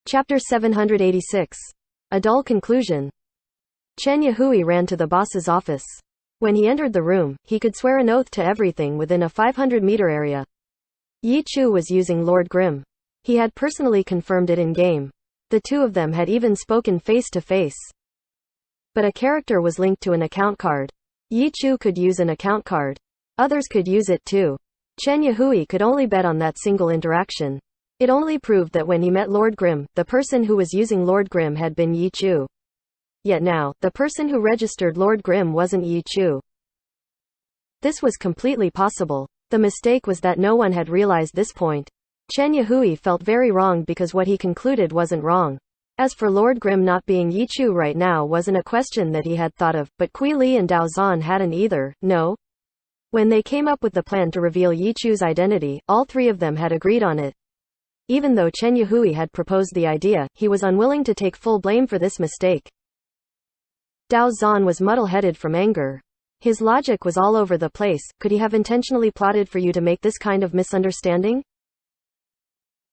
Chapter 786. A Dull Conclusion. Chen Yahui ran to the boss's office. When he entered the room, he could swear an oath to everything within a 500-meter area. Yi Chu was using Lord Grimm. He had personally confirmed it in-game. The two of them had even spoken face-to-face. But a character was linked to an account card. Yi Chu could use an account card. Others could use it too. Chen Yahui could only bet on that single interaction. It only proved that when he met Lord Grimm, the person who was using Lord Grimm had been Yi Chu. Yet now, the person who registered Lord Grimm wasn't Yi Chu. This was completely possible. The mistake was that no one had realized this point. Chen Yahui felt very wrong because what he concluded wasn't wrong. As for Lord Grimm not being Yi Chu right now wasn't a question that he had thought of, but Kui Li and Dao Zhan hadn't either, no? When they came up with the plan to reveal Yi Chu's identity, all three of them had agreed on it. Even though Chen Yahui had proposed the idea, he was unwilling to take full blame for this mistake. Dao Zhan was muddle-headed from anger. His logic was all over the place. Could he have intentionally plotted for you to make this kind of misunderstanding?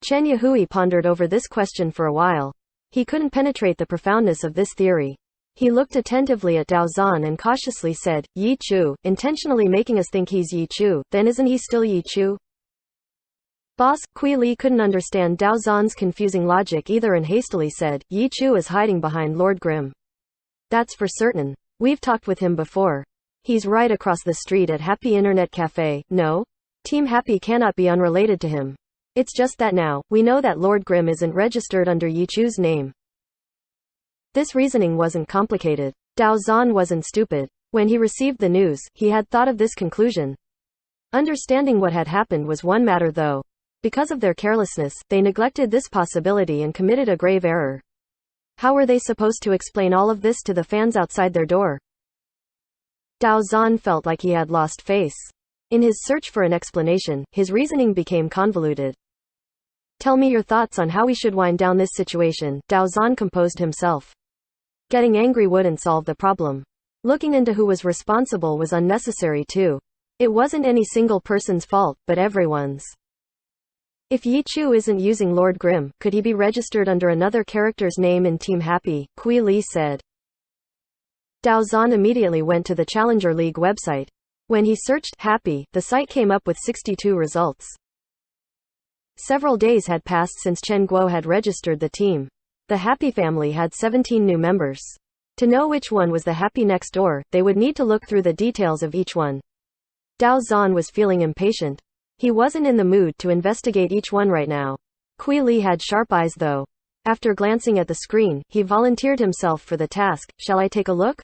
Chen Yahui pondered over this question for a while. He couldn't penetrate the profoundness of this theory. He looked attentively at Dao Zhan and cautiously said, Yi Chu, intentionally making us think he's Yi Chu, then isn't he still Yi Chu? Boss, Kui Li couldn't understand Dao Zhan's confusing logic either and hastily said, Yi Chu is hiding behind Lord Grimm. That's for certain. We've talked with him before. He's right across the street at Happy Internet Cafe, no? Team Happy cannot be unrelated to him. It's just that now, we know that Lord Grimm isn't registered under Yi Chu's name. This reasoning wasn't complicated. Dao Zhan wasn't stupid. When he received the news, he had thought of this conclusion. Understanding what had happened was one matter though. Because of their carelessness, they neglected this possibility and committed a grave error. How were they supposed to explain all of this to the fans outside their door? Dao Zhan felt like he had lost face. In his search for an explanation, his reasoning became convoluted. Tell me your thoughts on how we should wind down this situation, Dao Zhan composed himself. Getting angry wouldn't solve the problem. Looking into who was responsible was unnecessary too. It wasn't any single person's fault, but everyone's. If Yi Chu isn't using Lord Grimm, could he be registered under another character's name in Team Happy? Kui Li said. Dao Zhan immediately went to the Challenger League website. When he searched Happy, the site came up with 62 results. Several days had passed since Chen Guo had registered the team. The Happy family had 17 new members. To know which one was the Happy next door, they would need to look through the details of each one. Dao Zhan was feeling impatient. He wasn't in the mood to investigate each one right now. Kui Li had sharp eyes though. After glancing at the screen, he volunteered himself for the task. Shall I take a look?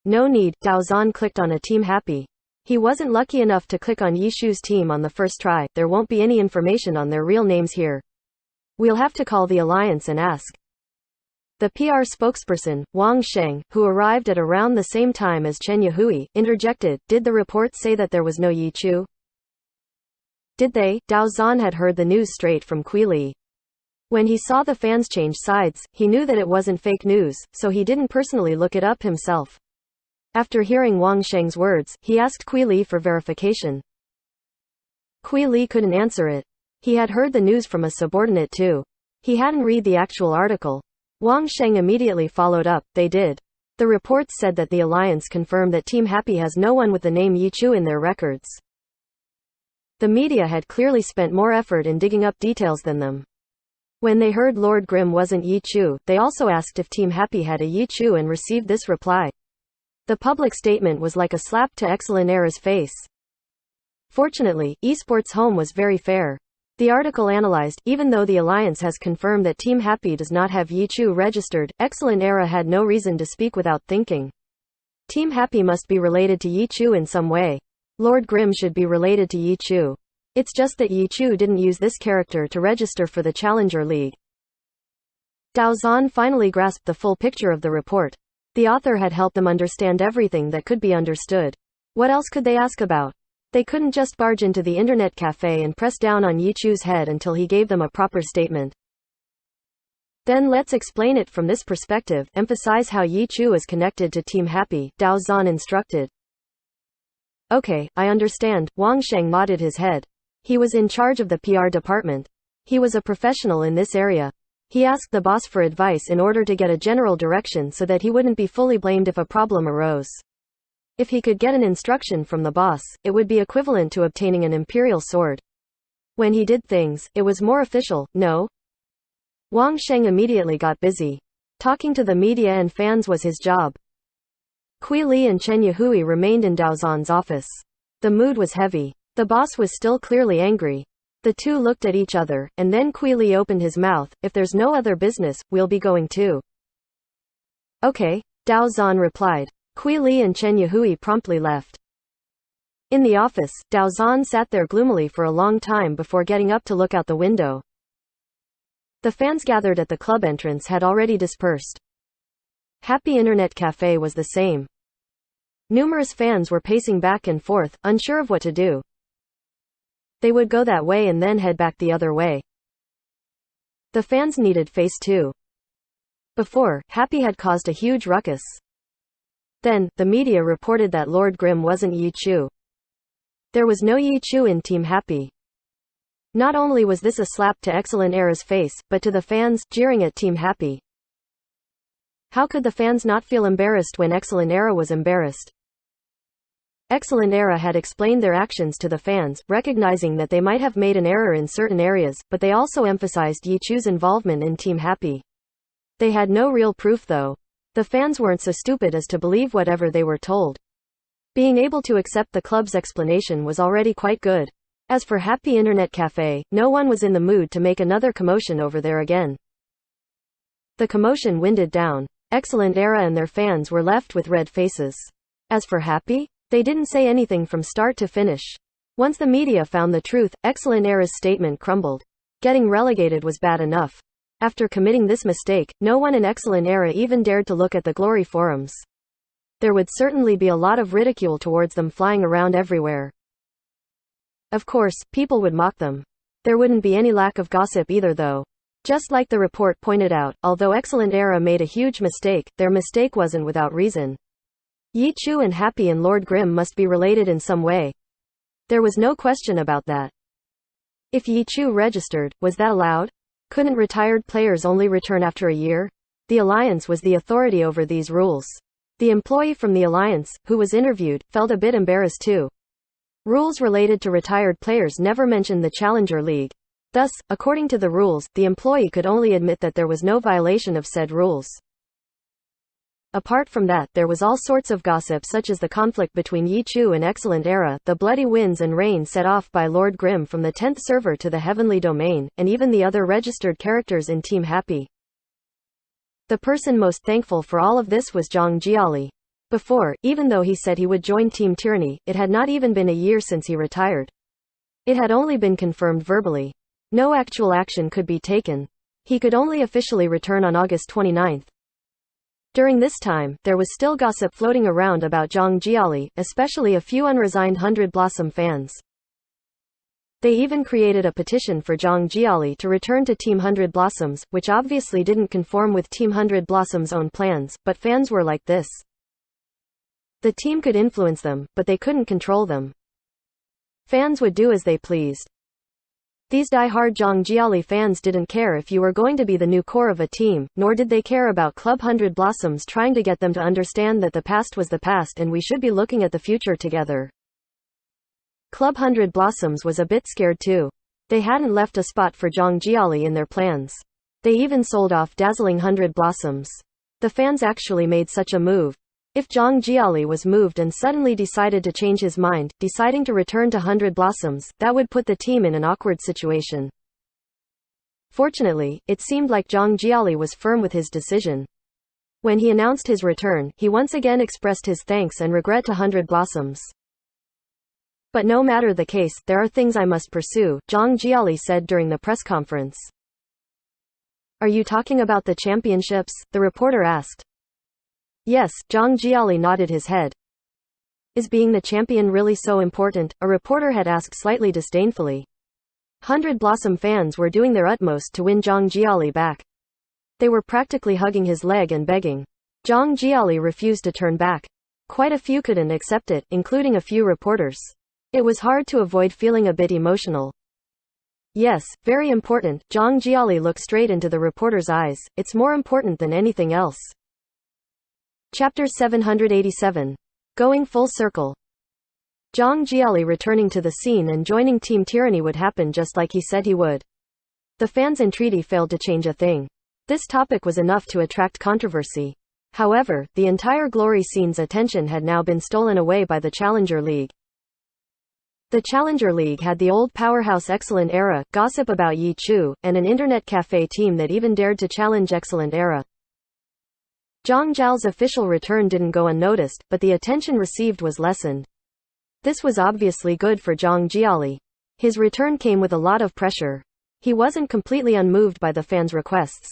No need, Dao Zhan clicked on a Team Happy. He wasn't lucky enough to click on Yi Chu's team on the first try. There won't be any information on their real names here. We'll have to call the alliance and ask. The PR spokesperson, Wang Sheng, who arrived at around the same time as Chen Yahui, interjected, did the report say that there was no Yi Chu? Did they? Dao Zhan had heard the news straight from Kui Li. When he saw the fans change sides, he knew that it wasn't fake news, so he didn't personally look it up himself. After hearing Wang Sheng's words, he asked Kui Li for verification. Kui Li couldn't answer it. He had heard the news from a subordinate too. He hadn't read the actual article. Wang Sheng immediately followed up, they did. The reports said that the alliance confirmed that Team Happy has no one with the name Yi Chu in their records. The media had clearly spent more effort in digging up details than them. When they heard Lord Grimm wasn't Yi Chu, they also asked if Team Happy had a Yi Chu and received this reply. The public statement was like a slap to Excellent Era's face. Fortunately, Esports Home was very fair. The article analyzed, even though the alliance has confirmed that Team Happy does not have Yi Chu registered, Excellent Era had no reason to speak without thinking. Team Happy must be related to Yi Chu in some way. Lord Grimm should be related to Yi Chu. It's just that Yi Chu didn't use this character to register for the Challenger League. Dao Zhan finally grasped the full picture of the report. The author had helped them understand everything that could be understood. What else could they ask about? They couldn't just barge into the internet cafe and press down on Yi Chu's head until he gave them a proper statement. Then let's explain it from this perspective, emphasize how Yi Chu is connected to Team Happy, Dao Zhan instructed. Okay, I understand, Wang Sheng nodded his head. He was in charge of the PR department. He was a professional in this area. He asked the boss for advice in order to get a general direction so that he wouldn't be fully blamed if a problem arose. If he could get an instruction from the boss, it would be equivalent to obtaining an imperial sword. When he did things, it was more official, no? Wang Sheng immediately got busy. Talking to the media and fans was his job. Kui Li and Chen Yahui remained in Dao Zan's office. The mood was heavy. The boss was still clearly angry. The two looked at each other, and then Kui Li opened his mouth. If there's no other business, we'll be going too. Okay, Dao Zan replied. Kui Li and Chen Yahui promptly left. In the office, Dao Zan sat there gloomily for a long time before getting up to look out the window. The fans gathered at the club entrance had already dispersed. Happy Internet Cafe was the same. Numerous fans were pacing back and forth, unsure of what to do. They would go that way and then head back the other way. The fans needed phase 2. Before, Happy had caused a huge ruckus. Then, the media reported that Lord Grimm wasn't Yi Chu. There was no Yi Chu in Team Happy. Not only was this a slap to Excellent Era's face, but to the fans, jeering at Team Happy. How could the fans not feel embarrassed when Excellent Era was embarrassed? Excellent Era had explained their actions to the fans, recognizing that they might have made an error in certain areas, but they also emphasized Yi Chu's involvement in Team Happy. They had no real proof though. The fans weren't so stupid as to believe whatever they were told. Being able to accept the club's explanation was already quite good. As for Happy Internet Cafe, no one was in the mood to make another commotion over there again. The commotion winded down. Excellent Era and their fans were left with red faces. As for Happy, they didn't say anything from start to finish. Once the media found the truth, Excellent Era's statement crumbled. Getting relegated was bad enough. After committing this mistake, no one in Excellent Era even dared to look at the Glory forums. There would certainly be a lot of ridicule towards them flying around everywhere. Of course, people would mock them. There wouldn't be any lack of gossip either though. Just like the report pointed out, although Excellent Era made a huge mistake, their mistake wasn't without reason. Yi Chu and Happy and Lord Grimm must be related in some way. There was no question about that. If Yi Chu registered, was that allowed? Couldn't retired players only return after a year? The Alliance was the authority over these rules. The employee from the Alliance, who was interviewed, felt a bit embarrassed too. Rules related to retired players never mentioned the Challenger League. Thus, according to the rules, the employee could only admit that there was no violation of said rules. Apart from that, there was all sorts of gossip such as the conflict between Yi Chu and Excellent Era, the bloody winds and rain set off by Lord Grimm from the 10th server to the Heavenly Domain, and even the other registered characters in Team Happy. The person most thankful for all of this was Zhang Jiali. Before, even though he said he would join Team Tyranny, it had not even been a year since he retired. It had only been confirmed verbally. No actual action could be taken. He could only officially return on August 29th. During this time, there was still gossip floating around about Zhang Jiali, especially a few unresigned 100 Blossom fans. They even created a petition for Zhang Jiali to return to Team 100 Blossoms, which obviously didn't conform with Team 100 Blossoms' own plans, but fans were like this. The team could influence them, but they couldn't control them. Fans would do as they pleased. These die-hard Zhang Jiali fans didn't care if you were going to be the new core of a team, nor did they care about Club 100 Blossoms trying to get them to understand that the past was the past and we should be looking at the future together. Club 100 Blossoms was a bit scared too. They hadn't left a spot for Zhang Jiali in their plans. They even sold off dazzling 100 Blossoms. The fans actually made such a move. If Zhang Jiali was moved and suddenly decided to change his mind, deciding to return to 100 Blossoms, that would put the team in an awkward situation. Fortunately, it seemed like Zhang Jiali was firm with his decision. When he announced his return, he once again expressed his thanks and regret to 100 Blossoms. But no matter the case, there are things I must pursue, Zhang Jiali said during the press conference. Are you talking about the championships? The reporter asked. Yes, Zhang Jiali nodded his head. Is being the champion really so important? A reporter had asked slightly disdainfully. 100 Blossom fans were doing their utmost to win Zhang Jiali back. They were practically hugging his leg and begging. Zhang Jiali refused to turn back. Quite a few couldn't accept it, including a few reporters. It was hard to avoid feeling a bit emotional. Yes, very important. Zhang Jiali looked straight into the reporter's eyes. It's more important than anything else. Chapter 787. Going full circle. Zhang Jiali returning to the scene and joining Team Tyranny would happen just like he said he would. The fans' entreaty failed to change a thing. This topic was enough to attract controversy. However, the entire glory scene's attention had now been stolen away by the Challenger League. The Challenger League had the old powerhouse Excellent Era, gossip about Yi Chu, and an internet cafe team that even dared to challenge Excellent Era. Zhang Zhao's official return didn't go unnoticed, but the attention received was lessened. This was obviously good for Zhang Jiali. His return came with a lot of pressure. He wasn't completely unmoved by the fans' requests.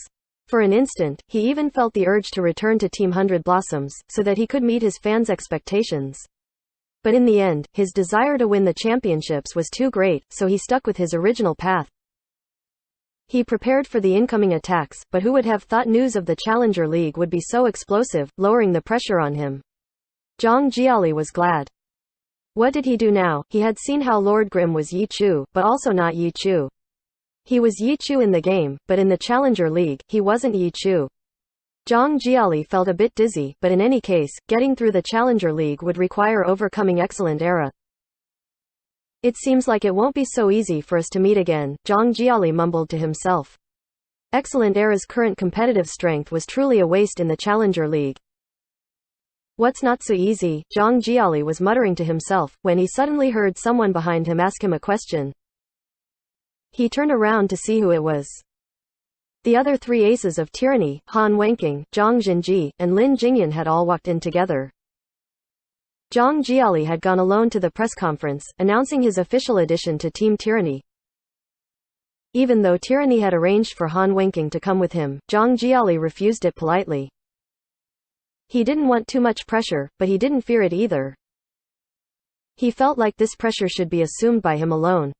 For an instant, he even felt the urge to return to Team 100 Blossoms, so that he could meet his fans' expectations. But in the end, his desire to win the championships was too great, so he stuck with his original path. He prepared for the incoming attacks, but who would have thought news of the Challenger League would be so explosive, lowering the pressure on him? Zhang Jiali was glad. What did he do now? He had seen how Lord Grimm was Yi Chu, but also not Yi Chu. He was Yi Chu in the game, but in the Challenger League, he wasn't Yi Chu. Zhang Jiali felt a bit dizzy, but in any case, getting through the Challenger League would require overcoming Excellent Era. It seems like it won't be so easy for us to meet again, Zhang Jiali mumbled to himself. Excellent Era's current competitive strength was truly a waste in the Challenger League. What's not so easy, Zhang Jiali was muttering to himself, when he suddenly heard someone behind him ask him a question. He turned around to see who it was. The other three aces of Tyranny, Han Wenqing, Zhang Jinji, and Lin Jingyan had all walked in together. Zhang Jiali had gone alone to the press conference, announcing his official addition to Team Tyranny. Even though Tyranny had arranged for Han Wenqing to come with him, Zhang Jiali refused it politely. He didn't want too much pressure, but he didn't fear it either. He felt like this pressure should be assumed by him alone.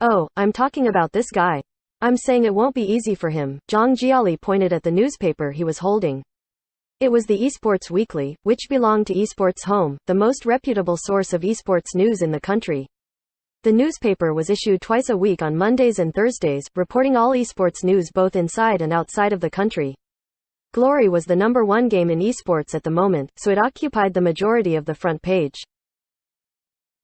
Oh, I'm talking about this guy. I'm saying it won't be easy for him. Zhang Jiali pointed at the newspaper he was holding. It was the Esports Weekly, which belonged to Esports Home, the most reputable source of esports news in the country. The newspaper was issued twice a week on Mondays and Thursdays, reporting all esports news both inside and outside of the country. Glory was the #1 game in esports at the moment, so it occupied the majority of the front page.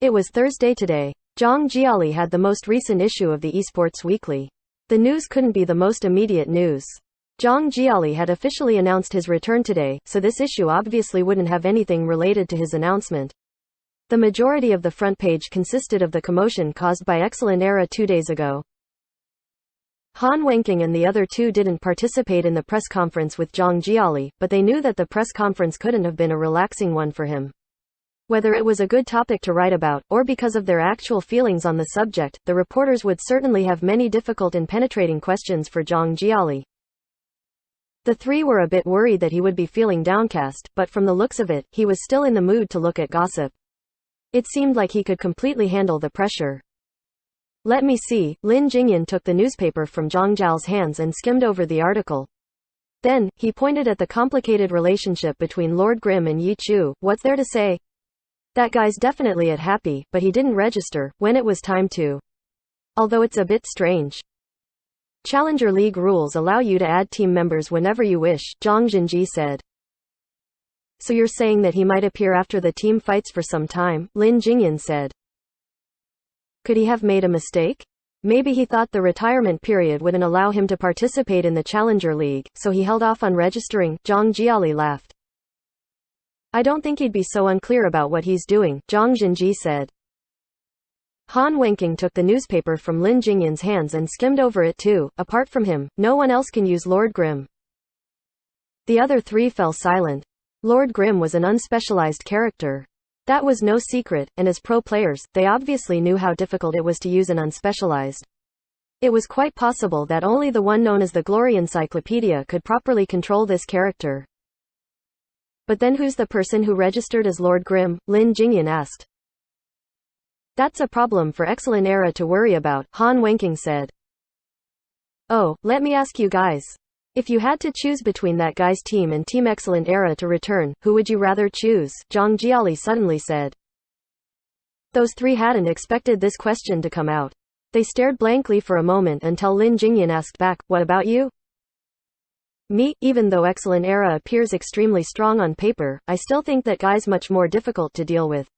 It was Thursday today. Zhang Jiali had the most recent issue of the Esports Weekly. The news couldn't be the most immediate news. Zhang Jiali had officially announced his return today, so this issue obviously wouldn't have anything related to his announcement. The majority of the front page consisted of the commotion caused by Excellent Era 2 days ago. Han Wenqing and the other two didn't participate in the press conference with Zhang Jiali, but they knew that the press conference couldn't have been a relaxing one for him. Whether it was a good topic to write about, or because of their actual feelings on the subject, the reporters would certainly have many difficult and penetrating questions for Zhang Jiali. The three were a bit worried that he would be feeling downcast, but from the looks of it, he was still in the mood to look at gossip. It seemed like he could completely handle the pressure. Let me see. Lin Jingyan took the newspaper from Zhang Zhao's hands and skimmed over the article. Then, he pointed at the complicated relationship between Lord Grimm and Yi Chu. What's there to say? That guy's definitely happy, but he didn't register when it was time to. Although it's a bit strange. Challenger League rules allow you to add team members whenever you wish, Zhang Jinji said. So you're saying that he might appear after the team fights for some time, Lin Jingyan said. Could he have made a mistake? Maybe he thought the retirement period wouldn't allow him to participate in the Challenger League, so he held off on registering, Zhang Jiali laughed. I don't think he'd be so unclear about what he's doing, Zhang Jinji said. Han Wenqing took the newspaper from Lin Jingyan's hands and skimmed over it too. Apart from him, no one else can use Lord Grimm. The other three fell silent. Lord Grimm was an unspecialized character. That was no secret, and as pro players, they obviously knew how difficult it was to use an unspecialized. It was quite possible that only the one known as the Glory Encyclopedia could properly control this character. But then who's the person who registered as Lord Grimm? Lin Jingyan asked. That's a problem for Excellent Era to worry about, Han Wenqing said. Oh, let me ask you guys. If you had to choose between that guy's team and Team Excellent Era to return, who would you rather choose? Zhang Jiali suddenly said. Those three hadn't expected this question to come out. They stared blankly for a moment until Lin Jingyan asked back, "What about you?" "Me, even though Excellent Era appears extremely strong on paper, I still think that guy's much more difficult to deal with.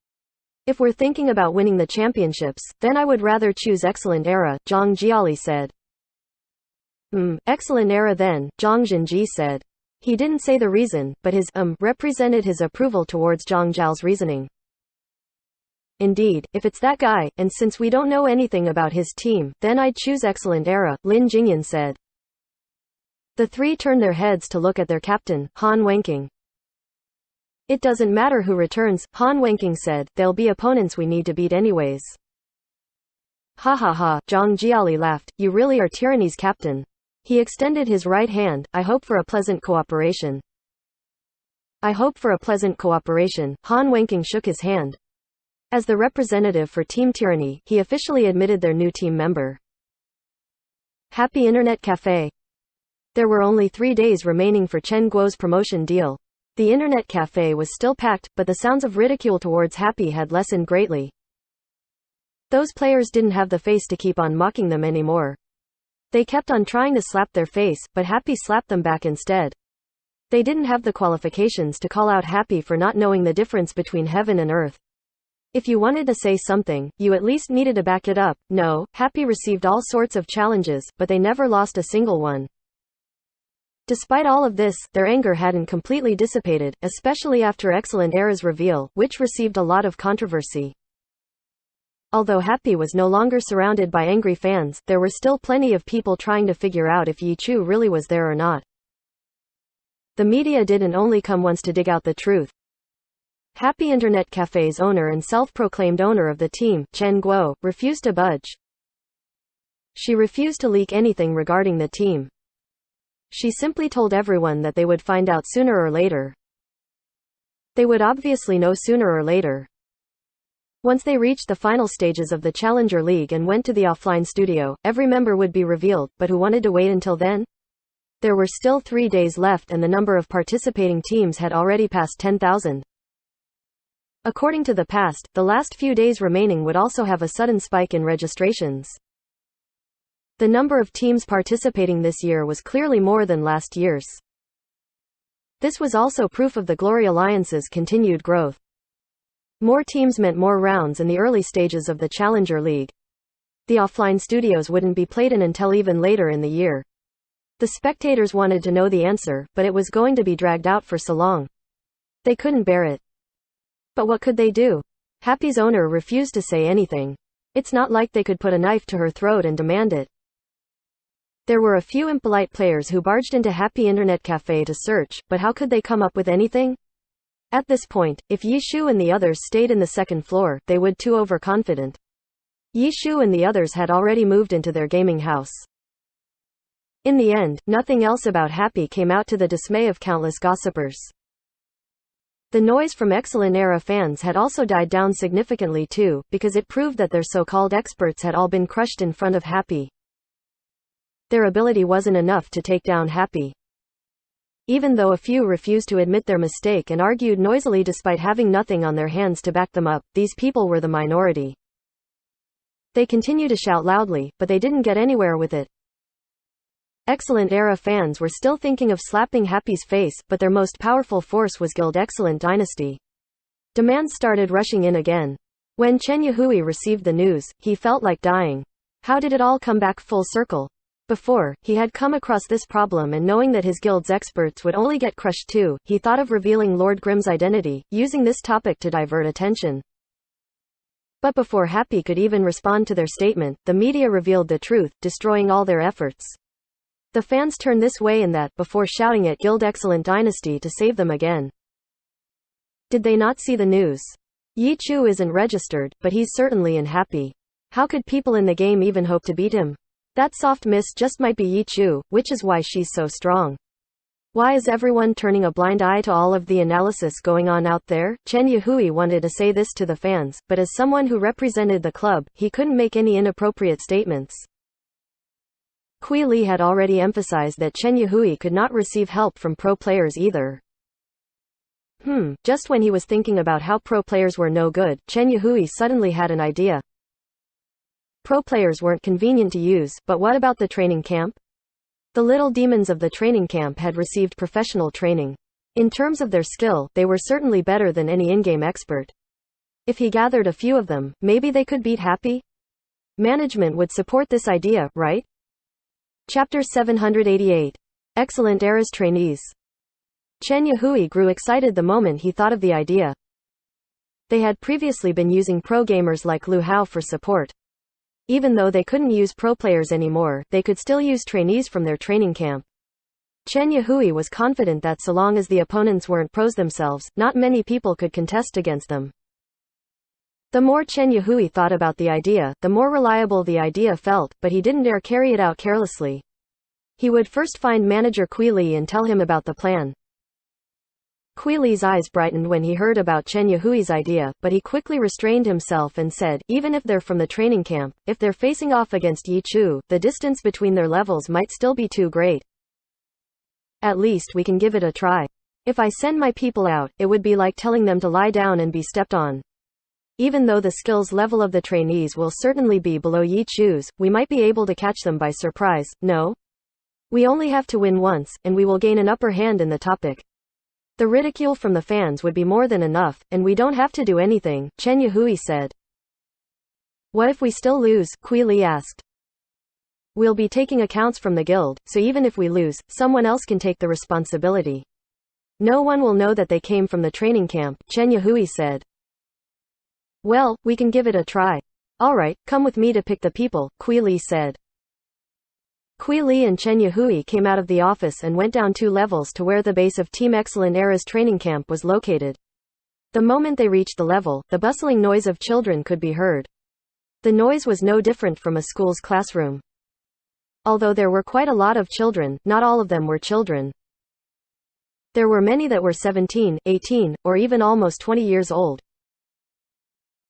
If we're thinking about winning the championships, then I would rather choose Excellent Era," Zhang Jiali said. Excellent Era then," Zhang Zhenji said. He didn't say the reason, but his represented his approval towards Zhang Zhao's reasoning. "Indeed, if it's that guy, and since we don't know anything about his team, then I'd choose Excellent Era," Lin Jingyan said. The three turned their heads to look at their captain, Han Wenqing. "It doesn't matter who returns," Han Wenqing said, "they'll be opponents we need to beat anyways." "Ha ha ha," Zhang Jiali laughed, "you really are tyranny's captain." He extended his right hand. "I hope for a pleasant cooperation." "I hope for a pleasant cooperation." Han Wenqing shook his hand. As the representative for Team Tyranny, he officially admitted their new team member. Happy Internet Cafe. There were only 3 days remaining for Chen Guo's promotion deal. The Internet Cafe was still packed, but the sounds of ridicule towards Happy had lessened greatly. Those players didn't have the face to keep on mocking them anymore. They kept on trying to slap their face, but Happy slapped them back instead. They didn't have the qualifications to call out Happy for not knowing the difference between heaven and earth. If you wanted to say something, you at least needed to back it up. No, Happy received all sorts of challenges, but they never lost a single one. Despite all of this, their anger hadn't completely dissipated, especially after Excellent Era's reveal, which received a lot of controversy. Although Happy was no longer surrounded by angry fans, there were still plenty of people trying to figure out if Yi Chu really was there or not. The media didn't only come once to dig out the truth. Happy Internet Cafe's owner and self-proclaimed owner of the team, Chen Guo, refused to budge. She refused to leak anything regarding the team. She simply told everyone that they would find out sooner or later. They would obviously know sooner or later. Once they reached the final stages of the Challenger League and went to the offline studio, every member would be revealed, but who wanted to wait until then? There were still 3 days left and the number of participating teams had already passed 10,000. According to the past, the last few days remaining would also have a sudden spike in registrations. The number of teams participating this year was clearly more than last year's. This was also proof of the Glory Alliance's continued growth. More teams meant more rounds in the early stages of the Challenger League. The offline studios wouldn't be played in until even later in the year. The spectators wanted to know the answer, but it was going to be dragged out for so long. They couldn't bear it. But what could they do? Happy's owner refused to say anything. It's not like they could put a knife to her throat and demand it. There were a few impolite players who barged into Happy Internet Cafe to search, but how could they come up with anything? At this point, if Yi Shu and the others stayed in the second floor, they would too overconfident. Yi Shu and the others had already moved into their gaming house. In the end, nothing else about Happy came out to the dismay of countless gossipers. The noise from Excellent Era fans had also died down significantly too, because it proved that their so-called experts had all been crushed in front of Happy. Their ability wasn't enough to take down Happy. Even though a few refused to admit their mistake and argued noisily despite having nothing on their hands to back them up, these people were the minority. They continued to shout loudly, but they didn't get anywhere with it. Excellent Era fans were still thinking of slapping Happy's face, but their most powerful force was Guild Excellent Dynasty. Demands started rushing in again. When Chen Yahui received the news, he felt like dying. How did it all come back full circle? Before, he had come across this problem and knowing that his guild's experts would only get crushed too, he thought of revealing Lord Grimm's identity, using this topic to divert attention. But before Happy could even respond to their statement, the media revealed the truth, destroying all their efforts. The fans turned this way and that, before shouting at Guild Excellent Dynasty to save them again. Did they not see the news? Yi Chu isn't registered, but he's certainly unhappy. How could people in the game even hope to beat him? That soft miss just might be Yi Chu, which is why she's so strong. Why is everyone turning a blind eye to all of the analysis going on out there? Chen Yahui wanted to say this to the fans, but as someone who represented the club, he couldn't make any inappropriate statements. Kui Li had already emphasized that Chen Yahui could not receive help from pro players either. Just when he was thinking about how pro players were no good, Chen Yahui suddenly had an idea. Pro players weren't convenient to use, but what about the training camp? The little demons of the training camp had received professional training. In terms of their skill, they were certainly better than any in-game expert. If he gathered a few of them, maybe they could beat Happy? Management would support this idea, right? Chapter 788. Excellent Era's Trainees. Chen Yahui grew excited the moment he thought of the idea. They had previously been using pro gamers like Lu Hao for support. Even though they couldn't use pro players anymore, they could still use trainees from their training camp. Chen Yahui was confident that so long as the opponents weren't pros themselves, not many people could contest against them. The more Chen Yahui thought about the idea, the more reliable the idea felt, but he didn't dare carry it out carelessly. He would first find manager Kui Li and tell him about the plan. Kui Li's eyes brightened when he heard about Chen Yahui's idea, but he quickly restrained himself and said, even if they're from the training camp, if they're facing off against Yi Chu, the distance between their levels might still be too great. At least we can give it a try. If I send my people out, it would be like telling them to lie down and be stepped on. Even though the skills level of the trainees will certainly be below Yi Chu's, we might be able to catch them by surprise, no? We only have to win once, and we will gain an upper hand in the topic. The ridicule from the fans would be more than enough, and we don't have to do anything, Chen Yahui said. What if we still lose? Kui Li asked. We'll be taking accounts from the guild, so even if we lose, someone else can take the responsibility. No one will know that they came from the training camp, Chen Yahui said. Well, we can give it a try. Alright, come with me to pick the people, Kui Li said. Kui Li and Chen Yahui came out of the office and went down 2 levels to where the base of Team Excellent Era's training camp was located. The moment they reached the level, the bustling noise of children could be heard. The noise was no different from a school's classroom. Although there were quite a lot of children, not all of them were children. There were many that were 17, 18, or even almost 20 years old.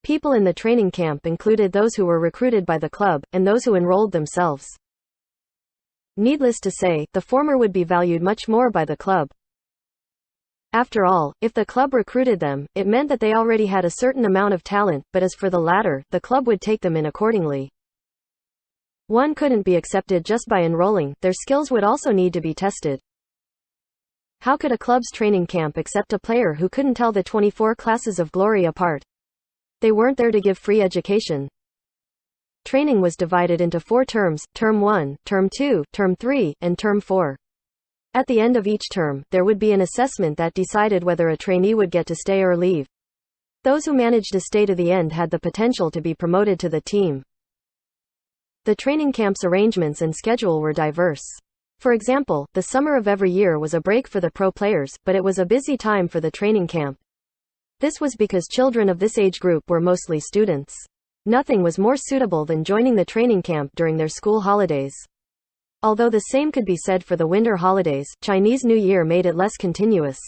People in the training camp included those who were recruited by the club, and those who enrolled themselves. Needless to say, the former would be valued much more by the club. After all, if the club recruited them, it meant that they already had a certain amount of talent, but as for the latter, the club would take them in accordingly. One couldn't be accepted just by enrolling, their skills would also need to be tested. How could a club's training camp accept a player who couldn't tell the 24 classes of glory apart? They weren't there to give free education. Training was divided into 4 terms, Term 1, Term 2, Term 3, and Term 4. At the end of each term, there would be an assessment that decided whether a trainee would get to stay or leave. Those who managed to stay to the end had the potential to be promoted to the team. The training camp's arrangements and schedule were diverse. For example, the summer of every year was a break for the pro players, but it was a busy time for the training camp. This was because children of this age group were mostly students. Nothing was more suitable than joining the training camp during their school holidays. Although the same could be said for the winter holidays, Chinese New Year made it less continuous.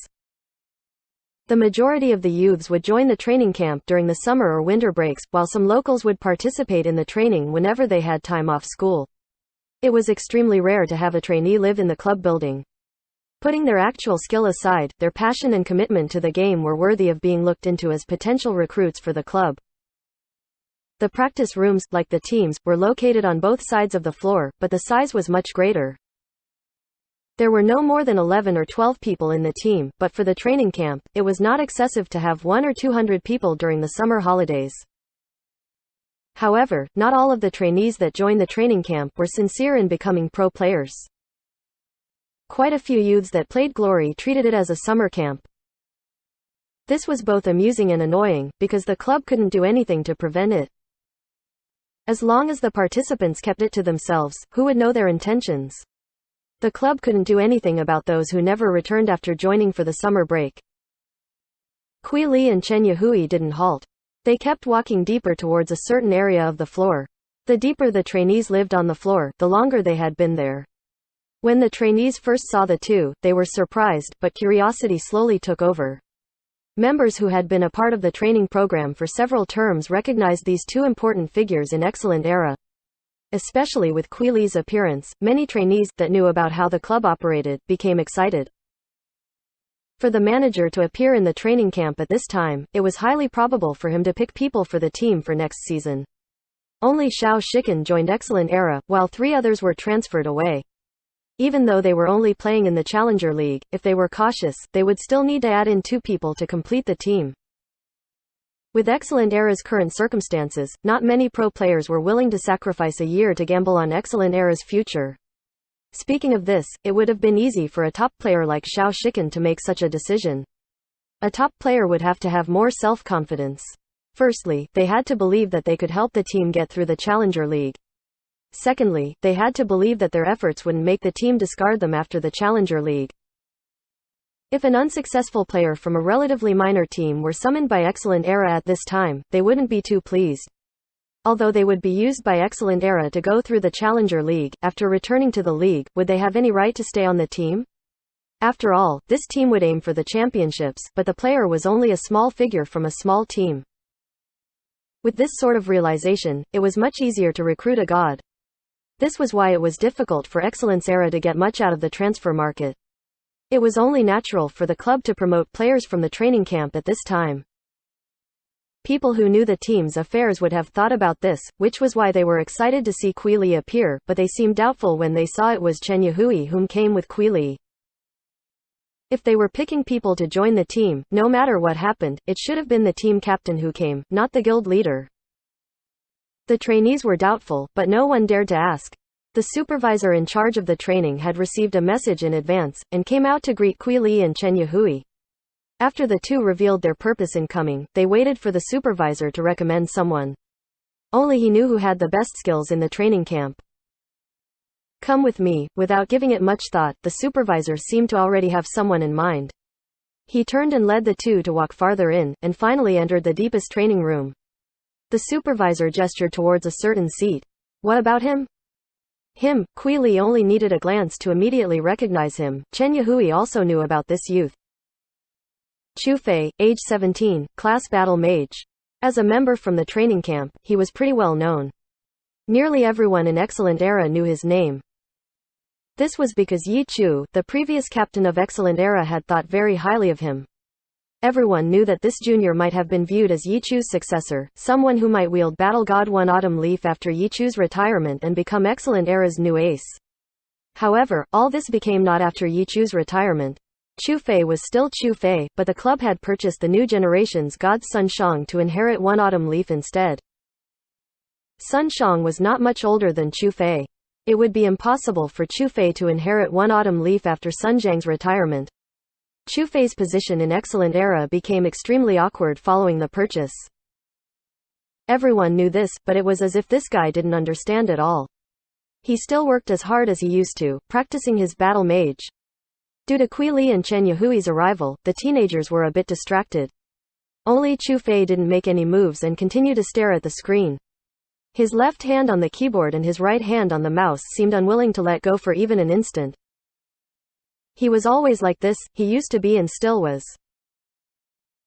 The majority of the youths would join the training camp during the summer or winter breaks, while some locals would participate in the training whenever they had time off school. It was extremely rare to have a trainee live in the club building. Putting their actual skill aside, their passion and commitment to the game were worthy of being looked into as potential recruits for the club. The practice rooms, like the teams, were located on both sides of the floor, but the size was much greater. There were no more than 11 or 12 people in the team, but for the training camp, it was not excessive to have 100 or 200 people during the summer holidays. However, not all of the trainees that joined the training camp were sincere in becoming pro players. Quite a few youths that played Glory treated it as a summer camp. This was both amusing and annoying, because the club couldn't do anything to prevent it. As long as the participants kept it to themselves, who would know their intentions? The club couldn't do anything about those who never returned after joining for the summer break. Kui Li and Chen Yahui didn't halt. They kept walking deeper towards a certain area of the floor. The deeper the trainees lived on the floor, the longer they had been there. When the trainees first saw the two, they were surprised, but curiosity slowly took over. Members who had been a part of the training program for several terms recognized these two important figures in Excellent Era. Especially with Kui Li's appearance, many trainees that knew about how the club operated became excited. For the manager to appear in the training camp at this time, it was highly probable for him to pick people for the team for next season. Only Xiao Shikan joined Excellent Era, while 3 others were transferred away. Even though they were only playing in the Challenger League, if they were cautious, they would still need to add in 2 people to complete the team. With Excellent Era's current circumstances, not many pro players were willing to sacrifice a year to gamble on Excellent Era's future. Speaking of this, it would have been easy for a top player like Xiao Shikan to make such a decision. A top player would have to have more self-confidence. Firstly, they had to believe that they could help the team get through the Challenger League. Secondly, they had to believe that their efforts wouldn't make the team discard them after the Challenger League. If an unsuccessful player from a relatively minor team were summoned by Excellent Era at this time, they wouldn't be too pleased. Although they would be used by Excellent Era to go through the Challenger League, after returning to the league, would they have any right to stay on the team? After all, this team would aim for the championships, but the player was only a small figure from a small team. With this sort of realization, it was much easier to recruit a god. This was why it was difficult for Excellence Era to get much out of the transfer market. It was only natural for the club to promote players from the training camp at this time. People who knew the team's affairs would have thought about this, which was why they were excited to see Kui Li appear, but they seemed doubtful when they saw it was Chen Yahui whom came with Kui Li. If they were picking people to join the team, no matter what happened, it should have been the team captain who came, not the guild leader. The trainees were doubtful, but no one dared to ask. The supervisor in charge of the training had received a message in advance, and came out to greet Kui Li and Chen Yahui. After the two revealed their purpose in coming, they waited for the supervisor to recommend someone. Only he knew who had the best skills in the training camp. Come with me. Without giving it much thought, the supervisor seemed to already have someone in mind. He turned and led the two to walk farther in, and finally entered the deepest training room. The supervisor gestured towards a certain seat. What about him? Him. Kui Li only needed a glance to immediately recognize him. Chen Yahui also knew about this youth. Chu Fei, age 17, class battle mage. As a member from the training camp, he was pretty well known. Nearly everyone in Excellent Era knew his name. This was because Yi Chu, the previous captain of Excellent Era, had thought very highly of him. Everyone knew that this junior might have been viewed as Yi Chu's successor, someone who might wield Battle God One Autumn Leaf after Yi Chu's retirement and become Excellent Era's new ace. However, all this became not after Yi Chu's retirement. Chu Fei was still Chu Fei, but the club had purchased the new generation's god Sun Shang to inherit One Autumn Leaf instead. Sun Shang was not much older than Chu Fei. It would be impossible for Chu Fei to inherit One Autumn Leaf after Sun Zhang's retirement. Chu Fei's position in Excellent Era became extremely awkward following the purchase. Everyone knew this, but it was as if this guy didn't understand at all. He still worked as hard as he used to, practicing his battle mage. Due to Kui Li and Chen Yahui's arrival, the teenagers were a bit distracted. Only Chu Fei didn't make any moves and continued to stare at the screen. His left hand on the keyboard and his right hand on the mouse seemed unwilling to let go for even an instant. He was always like this, he used to be and still was.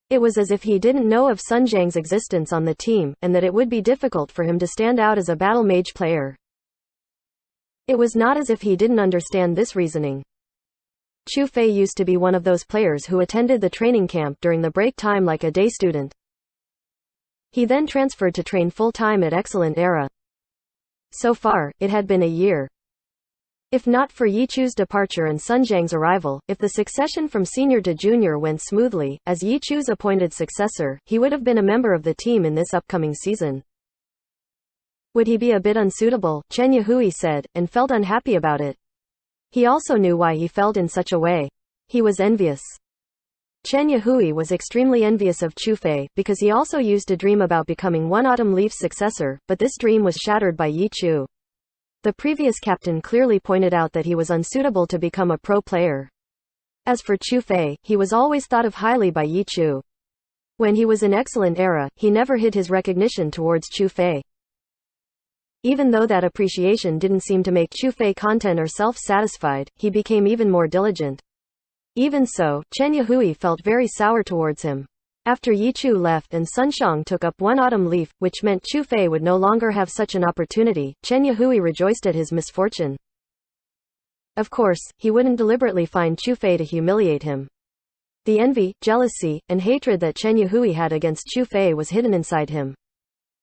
It was as if he didn't know of Sun Zhang's existence on the team, and that it would be difficult for him to stand out as a battle mage player. It was not as if he didn't understand this reasoning. Chu Fei used to be one of those players who attended the training camp during the break time like a day student. He then transferred to train full-time at Excellent Era. So far, it had been a year. If not for Yi Chu's departure and Sun Zhang's arrival, if the succession from senior to junior went smoothly, as Yi Chu's appointed successor, he would have been a member of the team in this upcoming season. Would he be a bit unsuitable? Chen Yahui said, and felt unhappy about it. He also knew why he felt in such a way. He was envious. Chen Yahui was extremely envious of Chu Fei, because he also used to dream about becoming One Autumn Leaf's successor, but this dream was shattered by Yi Chu. The previous captain clearly pointed out that he was unsuitable to become a pro player. As for Chu Fei, he was always thought of highly by Yi Chu. When he was in Excellent Era, he never hid his recognition towards Chu Fei. Even though that appreciation didn't seem to make Chu Fei content or self-satisfied, he became even more diligent. Even so, Chen Yahui felt very sour towards him. After Yi Chu left and Sun Shang took up One Autumn Leaf, which meant Chu Fei would no longer have such an opportunity, Chen Yahui rejoiced at his misfortune. Of course, he wouldn't deliberately find Chu Fei to humiliate him. The envy, jealousy, and hatred that Chen Yahui had against Chu Fei was hidden inside him.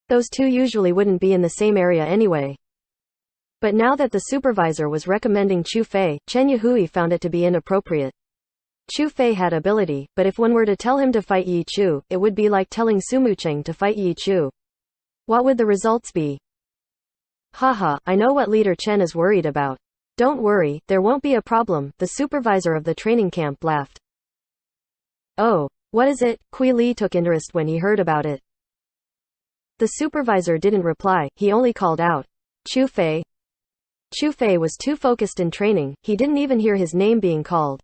Those two usually wouldn't be in the same area anyway. But now that the supervisor was recommending Chu Fei, Chen Yahui found it to be inappropriate. Chu Fei had ability, but if one were to tell him to fight Yi Chu, it would be like telling Su Mucheng to fight Yi Chu. What would the results be? Haha, I know what Leader Chen is worried about. Don't worry, there won't be a problem, the supervisor of the training camp laughed. Oh, what is it? Kui Li took interest when he heard about it. The supervisor didn't reply, he only called out, Chu Fei. Chu Fei was too focused in training, he didn't even hear his name being called.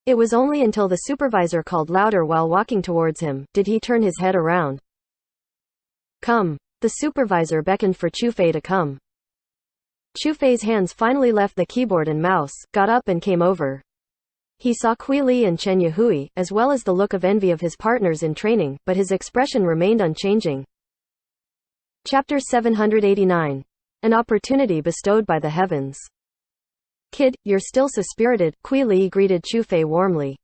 It was only until the supervisor called louder while walking towards him, did he turn his head around. Come. The supervisor beckoned for Chu Fei to come. Chu Fei's hands finally left the keyboard and mouse, got up and came over. He saw Kui Li and Chen Yahui, as well as the look of envy of his partners in training, but his expression remained unchanging. Chapter 789. An opportunity bestowed by the heavens. Kid, you're still so spirited, Kui Li greeted Chu Fei warmly.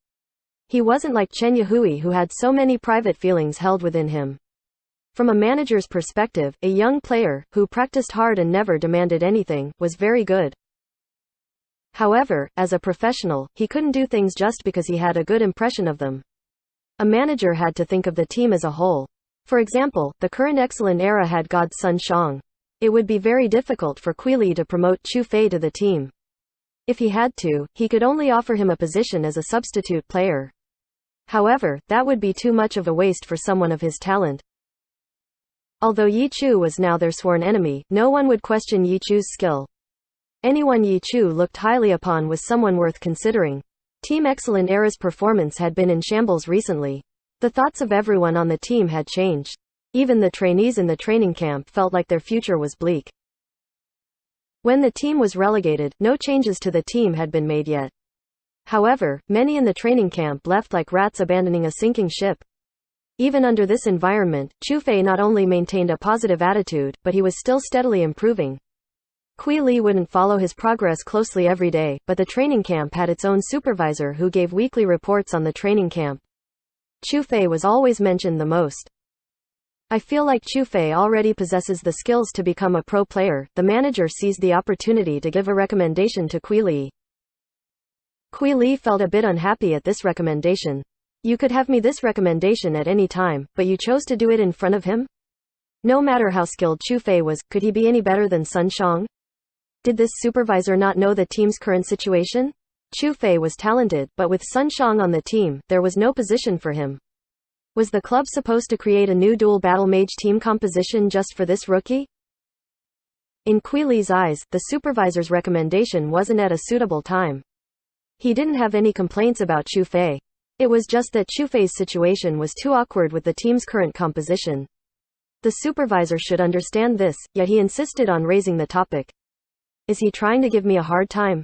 He wasn't like Chen Yahui who had so many private feelings held within him. From a manager's perspective, a young player, who practiced hard and never demanded anything, was very good. However, as a professional, he couldn't do things just because he had a good impression of them. A manager had to think of the team as a whole. For example, the current excellent era had God Sun Shang. It would be very difficult for Kui Li to promote Chu Fei to the team. If he had to, he could only offer him a position as a substitute player. However, that would be too much of a waste for someone of his talent. Although Yi Chu was now their sworn enemy, no one would question Yi Chu's skill. Anyone Yi Chu looked highly upon was someone worth considering. Team Excellent Era's performance had been in shambles recently. The thoughts of everyone on the team had changed. Even the trainees in the training camp felt like their future was bleak. When the team was relegated, no changes to the team had been made yet. However, many in the training camp left like rats abandoning a sinking ship. Even under this environment, Chu Fei not only maintained a positive attitude, but he was still steadily improving. Kui Li wouldn't follow his progress closely every day, but the training camp had its own supervisor who gave weekly reports on the training camp. Chu Fei was always mentioned the most. I feel like Chu Fei already possesses the skills to become a pro player. The manager seized the opportunity to give a recommendation to Kui Li. Kui Li felt a bit unhappy at this recommendation. You could have me this recommendation at any time, but you chose to do it in front of him? No matter how skilled Chu Fei was, could he be any better than Sun Shang? Did this supervisor not know the team's current situation? Chu Fei was talented, but with Sun Shang on the team, there was no position for him. Was the club supposed to create a new dual battle mage team composition just for this rookie? In Kui Li's eyes, the supervisor's recommendation wasn't at a suitable time. He didn't have any complaints about Chu Fei. It was just that Chu Fei's situation was too awkward with the team's current composition. The supervisor should understand this, yet he insisted on raising the topic. Is he trying to give me a hard time?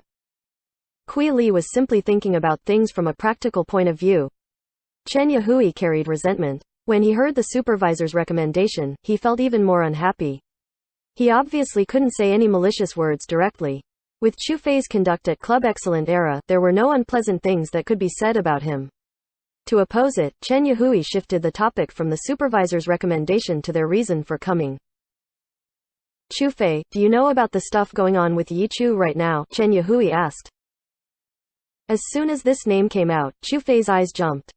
Kui Li was simply thinking about things from a practical point of view. Chen Yahui carried resentment. When he heard the supervisor's recommendation, he felt even more unhappy. He obviously couldn't say any malicious words directly. With Chu Fei's conduct at Club Excellent Era, there were no unpleasant things that could be said about him. To oppose it, Chen Yahui shifted the topic from the supervisor's recommendation to their reason for coming. Chu Fei, do you know about the stuff going on with Yi Chu right now? Chen Yahui asked. As soon as this name came out, Chu Fei's eyes jumped.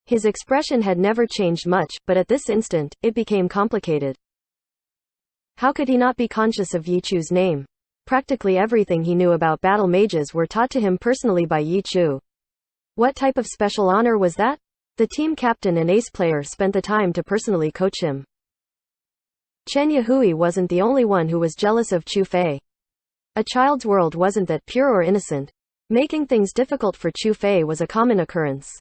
His expression had never changed much, but at this instant, it became complicated. How could he not be conscious of Yi Chu's name? Practically everything he knew about battle mages were taught to him personally by Yi Chu. What type of special honor was that? The team captain and ace player spent the time to personally coach him. Chen Yahui wasn't the only one who was jealous of Chu Fei. A child's world wasn't that pure or innocent. Making things difficult for Chu Fei was a common occurrence.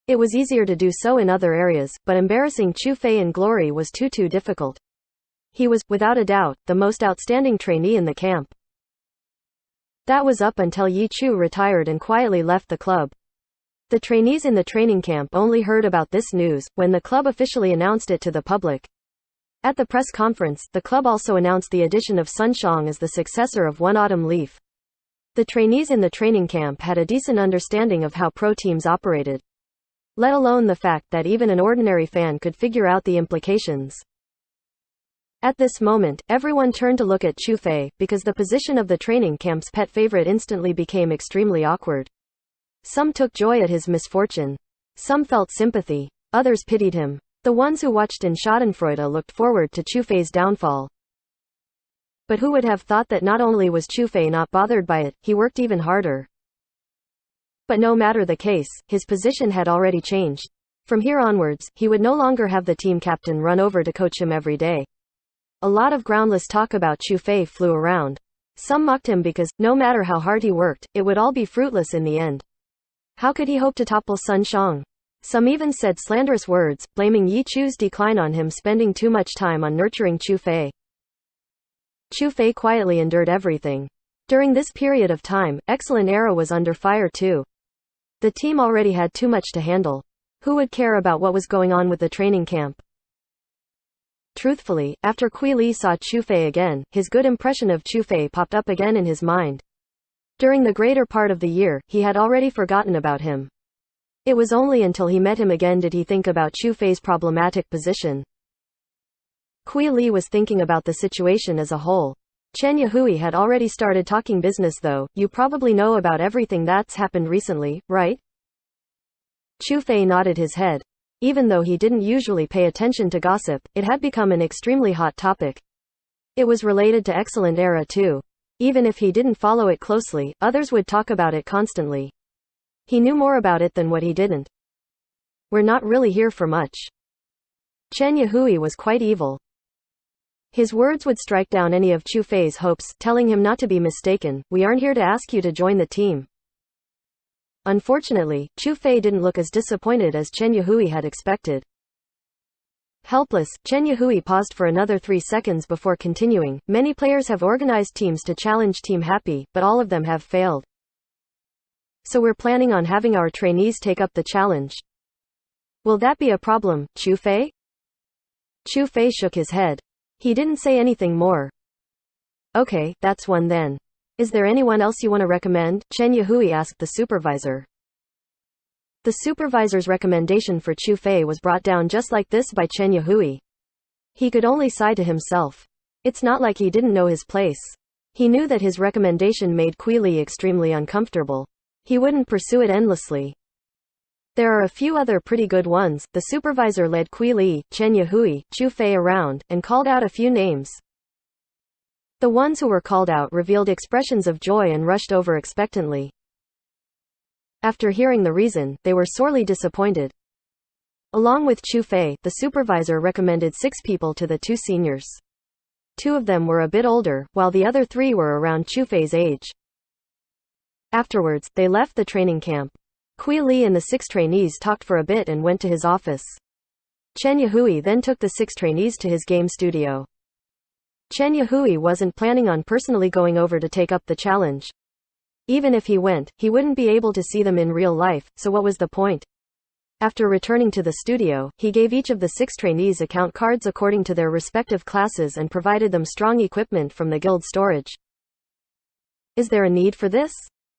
It was easier to do so in other areas, but embarrassing Chu Fei in glory was too difficult. He was, without a doubt, the most outstanding trainee in the camp. That was up until Yi Chu retired and quietly left the club. The trainees in the training camp only heard about this news when the club officially announced it to the public. At the press conference, the club also announced the addition of Sun Shang as the successor of One Autumn Leaf. The trainees in the training camp had a decent understanding of how pro teams operated. Let alone the fact that even an ordinary fan could figure out the implications. At this moment, everyone turned to look at Chu Fei, because the position of the training camp's pet favorite instantly became extremely awkward. Some took joy at his misfortune. Some felt sympathy. Others pitied him. The ones who watched in Schadenfreude looked forward to Chu Fei's downfall. But who would have thought that not only was Chu Fei not bothered by it, he worked even harder. But no matter the case, his position had already changed. From here onwards, he would no longer have the team captain run over to coach him every day. A lot of groundless talk about Chu Fei flew around. Some mocked him because, no matter how hard he worked, it would all be fruitless in the end. How could he hope to topple Sun Xiang? Some even said slanderous words, blaming Yi Chu's decline on him spending too much time on nurturing Chu Fei. Chu Fei quietly endured everything. During this period of time, Excellent Era was under fire too. The team already had too much to handle. Who would care about what was going on with the training camp? Truthfully, after Kui Li saw Chu Fei again, his good impression of Chu Fei popped up again in his mind. During the greater part of the year, he had already forgotten about him. It was only until he met him again did he think about Chu Fei's problematic position. Kui Li was thinking about the situation as a whole. Chen Yahui had already started talking business though. You probably know about everything that's happened recently, right? Chu Fei nodded his head. Even though he didn't usually pay attention to gossip, it had become an extremely hot topic. It was related to Excellent Era too. Even if he didn't follow it closely, others would talk about it constantly. He knew more about it than what he didn't. We're not really here for much. Chen Yahui was quite evil. His words would strike down any of Chu Fei's hopes, telling him not to be mistaken. We aren't here to ask you to join the team. Unfortunately, Chu Fei didn't look as disappointed as Chen Yahui had expected. Helpless, Chen Yahui paused for another 3 seconds before continuing. Many players have organized teams to challenge Team Happy, but all of them have failed. So we're planning on having our trainees take up the challenge. Will that be a problem, Chu Fei? Chu Fei shook his head. He didn't say anything more. Okay, that's one then. Is there anyone else you want to recommend? Chen Yahui asked the supervisor. The supervisor's recommendation for Chu Fei was brought down just like this by Chen Yahui. He could only sigh to himself. It's not like he didn't know his place. He knew that his recommendation made Kui Li extremely uncomfortable. He wouldn't pursue it endlessly. There are a few other pretty good ones. The supervisor led Kui Li, Chen Yahui, Chu Fei around, and called out a few names. The ones who were called out revealed expressions of joy and rushed over expectantly. After hearing the reason, they were sorely disappointed. Along with Chu Fei, the supervisor recommended 6 people to the 2 seniors. 2 of them were a bit older, while the other 3 were around Chu Fei's age. Afterwards, they left the training camp. Kui Li and the 6 trainees talked for a bit and went to his office. Chen Yahui then took the 6 trainees to his game studio. Chen Yahui wasn't planning on personally going over to take up the challenge. Even if he went, he wouldn't be able to see them in real life, so what was the point? After returning to the studio, he gave each of the 6 trainees account cards according to their respective classes and provided them strong equipment from the guild storage. Is there a need for this?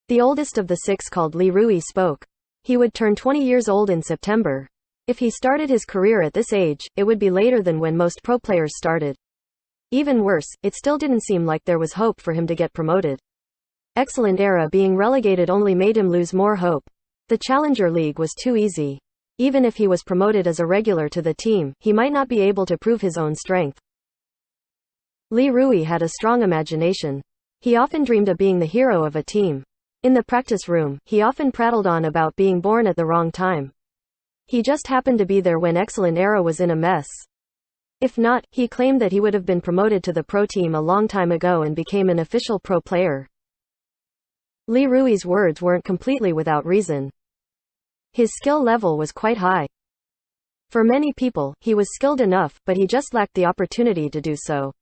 The oldest of the 6 called Li Rui spoke. He would turn 20 years old in September. If he started his career at this age, it would be later than when most pro players started. Even worse, it still didn't seem like there was hope for him to get promoted. Excellent Era being relegated only made him lose more hope. The Challenger League was too easy. Even if he was promoted as a regular to the team, he might not be able to prove his own strength. Li Rui had a strong imagination. He often dreamed of being the hero of a team. In the practice room, he often prattled on about being born at the wrong time. He just happened to be there when Excellent Era was in a mess. If not, he claimed that he would have been promoted to the pro team a long time ago and became an official pro player. Li Rui's words weren't completely without reason. His skill level was quite high. For many people, he was skilled enough, but he just lacked the opportunity to do so.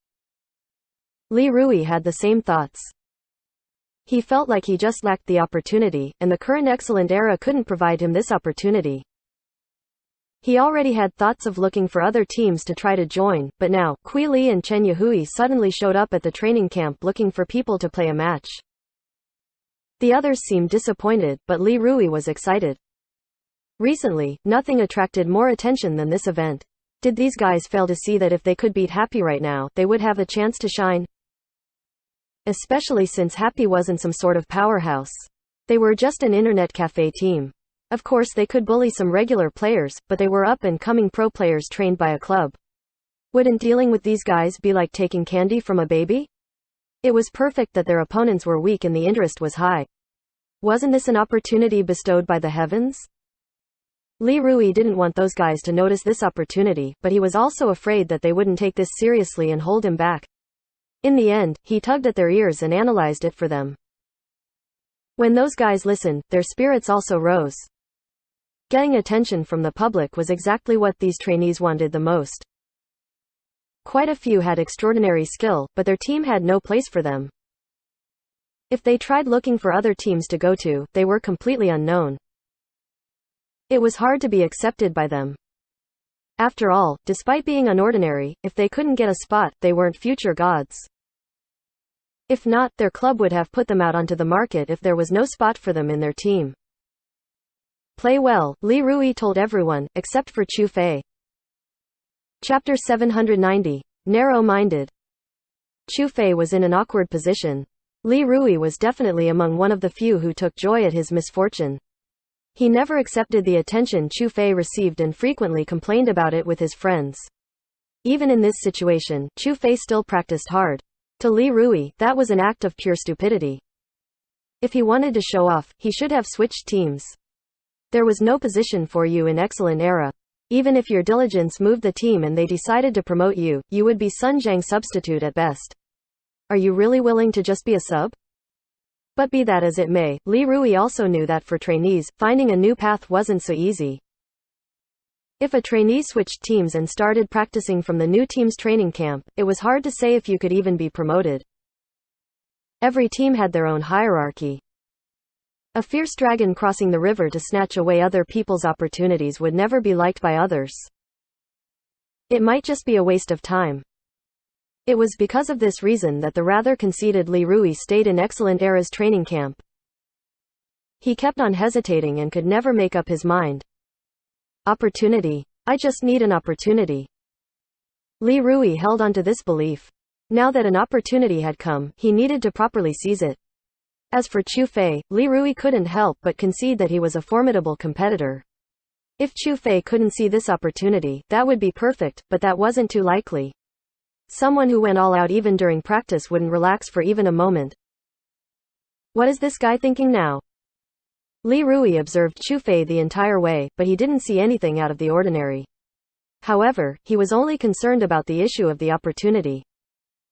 Li Rui had the same thoughts. He felt like he just lacked the opportunity, and the current Excellent Era couldn't provide him this opportunity. He already had thoughts of looking for other teams to try to join, but now, Kui Li and Chen Yahui suddenly showed up at the training camp looking for people to play a match. The others seemed disappointed, but Li Rui was excited. Recently, nothing attracted more attention than this event. Did these guys fail to see that if they could beat Happy right now, they would have a chance to shine? Especially since Happy wasn't some sort of powerhouse. They were just an internet cafe team. Of course they could bully some regular players, but they were up-and-coming pro players trained by a club. Wouldn't dealing with these guys be like taking candy from a baby? It was perfect that their opponents were weak and the interest was high. Wasn't this an opportunity bestowed by the heavens? Li Rui didn't want those guys to notice this opportunity, but he was also afraid that they wouldn't take this seriously and hold him back. In the end, he tugged at their ears and analyzed it for them. When those guys listened, their spirits also rose. Getting attention from the public was exactly what these trainees wanted the most. Quite a few had extraordinary skill, but their team had no place for them. If they tried looking for other teams to go to, they were completely unknown. It was hard to be accepted by them. After all, despite being unordinary, if they couldn't get a spot, they weren't future gods. If not, their club would have put them out onto the market if there was no spot for them in their team. Play well, Li Rui told everyone, except for Chu Fei. Chapter 790. Narrow-minded. Chu Fei was in an awkward position. Li Rui was definitely among one of the few who took joy at his misfortune. He never accepted the attention Chu Fei received and frequently complained about it with his friends. Even in this situation, Chu Fei still practiced hard. To Li Rui, that was an act of pure stupidity. If he wanted to show off, he should have switched teams. There was no position for you in Excellent Era. Even if your diligence moved the team and they decided to promote you, you would be Sun Jiang substitute at best. Are you really willing to just be a sub? But be that as it may, Li Rui also knew that for trainees, finding a new path wasn't so easy. If a trainee switched teams and started practicing from the new team's training camp, it was hard to say if you could even be promoted. Every team had their own hierarchy. A fierce dragon crossing the river to snatch away other people's opportunities would never be liked by others. It might just be a waste of time. It was because of this reason that the rather conceited Li Rui stayed in Excellent Era's training camp. He kept on hesitating and could never make up his mind. Opportunity. I just need an opportunity. Li Rui held on to this belief. Now that an opportunity had come, he needed to properly seize it. As for Chu Fei, Li Rui couldn't help but concede that he was a formidable competitor. If Chu Fei couldn't see this opportunity, that would be perfect, but that wasn't too likely. Someone who went all out even during practice wouldn't relax for even a moment. What is this guy thinking now? Li Rui observed Chu Fei the entire way, but he didn't see anything out of the ordinary. However, he was only concerned about the issue of the opportunity.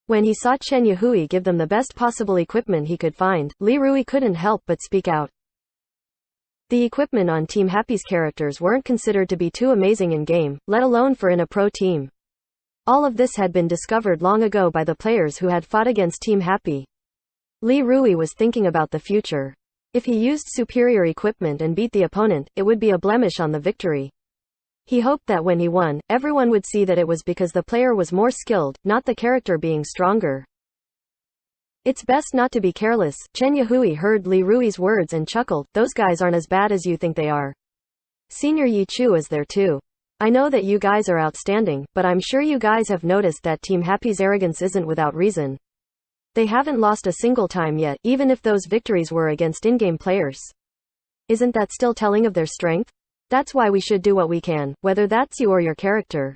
When he saw Chen Yahui give them the best possible equipment he could find, Li Rui couldn't help but speak out. The equipment on Team Happy's characters weren't considered to be too amazing in game, let alone for in a pro team. All of this had been discovered long ago by the players who had fought against Team Happy. Li Rui was thinking about the future. If he used superior equipment and beat the opponent, it would be a blemish on the victory. He hoped that when he won, everyone would see that it was because the player was more skilled, not the character being stronger. It's best not to be careless. Chen Yahui heard Li Rui's words and chuckled. Those guys aren't as bad as you think they are. Senior Yi Chu is there too. I know that you guys are outstanding, but I'm sure you guys have noticed that Team Happy's arrogance isn't without reason. They haven't lost a single time yet, even if those victories were against in-game players. Isn't that still telling of their strength? That's why we should do what we can, whether that's you or your character.